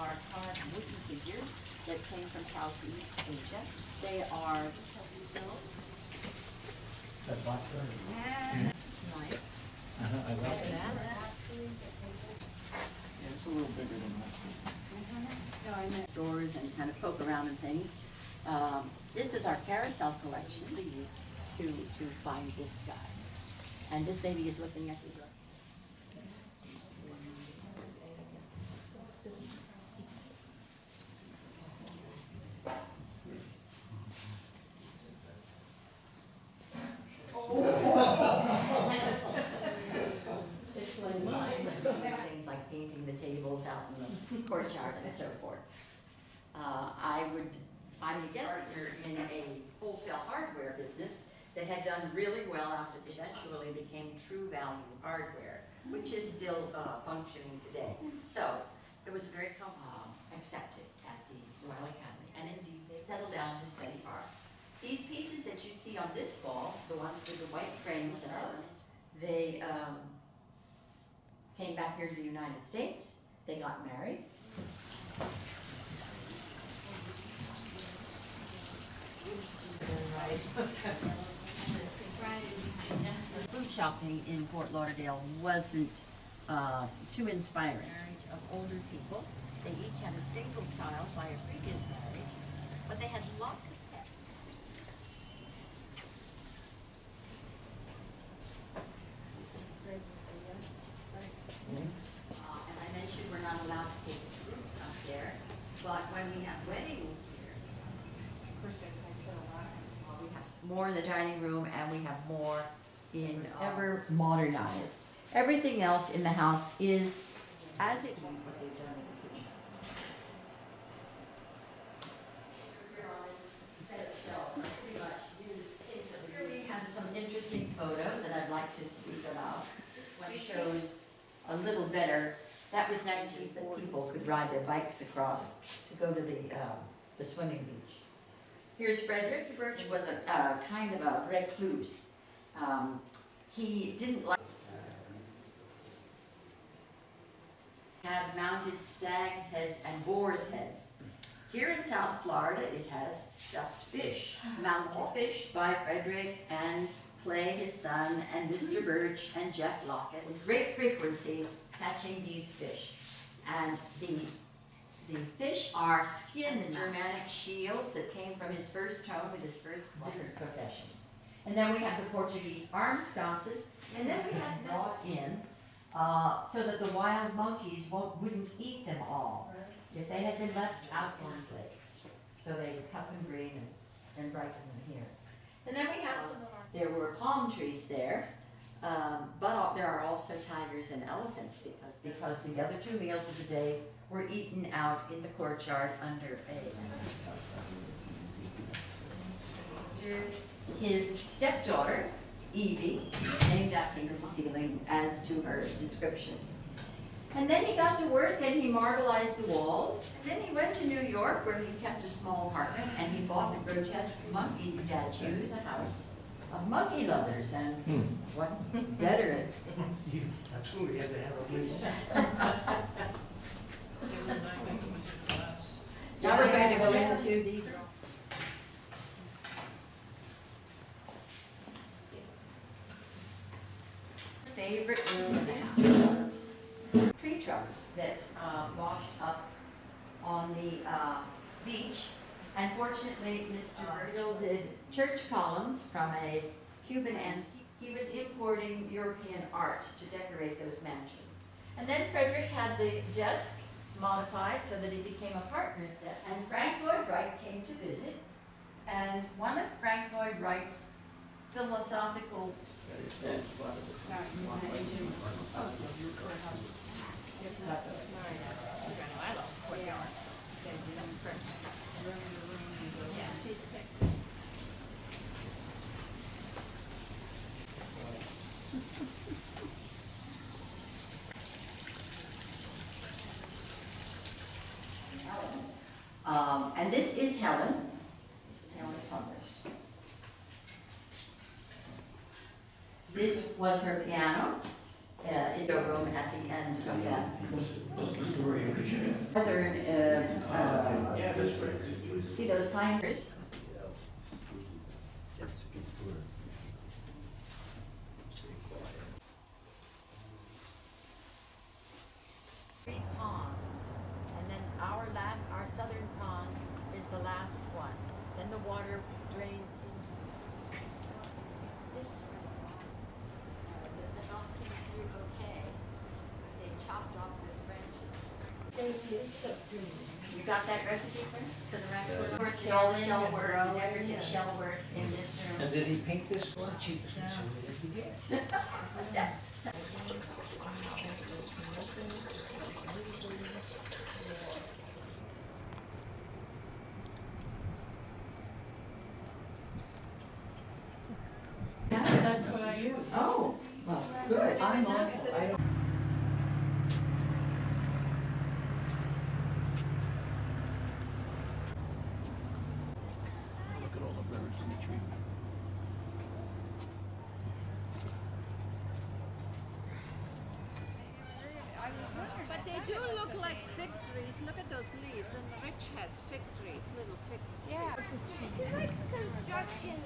are carved wooden figures that came from Southeast Asia. They are, help yourselves. That blackbird. Yeah, this is nice. I love it. Yeah, it's a little bigger than that. So I'm in stores and kind of poke around and things. This is our carousel collection. Please to find this guy. And this baby is looking at this. It's like mine. Things like painting the tables out in the courtyard and so forth. I'm a partner in a wholesale hardware business that had done really well after it eventually became True Value Hardware, which is still functioning today. So it was very accepted at the Royal Academy, and indeed they settled down to study art. These pieces that you see on this wall, the ones with the white frames and all, they came back here to the United States. They got married. Food shopping in Fort Lauderdale wasn't too inspiring. Marriage of older people. They each had a single child by a previous marriage, but they had lots of pets. And I mentioned we're not allowed to take groups up there, but when we have weddings here, we have more in the dining room and we have more in ever modernized. Everything else in the house is as it was what they've done in the kitchen. Here on this set of shelves, I pretty much used things. Here we have some interesting photos that I'd like to speak about. This one shows a little better. That was 19th that people could ride their bikes across to go to the swimming beach. Here's Frederic. Birch was a kind of a recluse. He didn't like have mounted stags' heads and boars' heads. Here in South Florida, it has stuffed fish, mounted fish by Frederic and Clay, his son, and Mr. Birch and Jeff Lockett, with great frequency catching these fish. And the fish are skin and Germanic shields that came from his first home with his first different professions. And then we have the Portuguese arm sconces, and then we have brought in so that the wild monkeys wouldn't eat them all if they had been left out on lakes. So they would cut them green and brighten them here. And then we have there were palm trees there, but there are also tigers and elephants because the other two meals of the day were eaten out in the courtyard under his stepdaughter, Evie, named after the ceiling as to her description. And then he got to work and he marbleized the walls. And then he went to New York where he kept a small apartment and he bought the grotesque monkey statues, a house of monkey lovers. And what better? You absolutely had to have a place. Now we're going to go into the favorite room in the house. Tree trunk that washed up on the beach. And fortunately, Mr. Darryl did church columns from a Cuban antique. He was importing European art to decorate those mansions. And then Frederic had the desk modified so that it became a partner's desk. And Frank Lloyd Wright came to visit. And one of Frank Lloyd Wright's philosophical and this is Helen. This is how it's published. This was her piano. in the room at the end of that. What's the story you could share? Northern, Yeah, that's right. see those pine trees? Three ponds, and then our southern pond is the last one. Then the water drains into. This is where the house came through okay. They chopped off those branches. You got that recipe, sir, for the record? Of course, did all the shell work, decorative shell work in this room. And did he paint this one? Yes. Yeah, that's what I use. Oh, well, good. I'm on, I don't. Look at all the birds in the tree. But they do look like fig trees. Look at those leaves. And Rich has fig trees, little fig. Yeah. This is like the construction.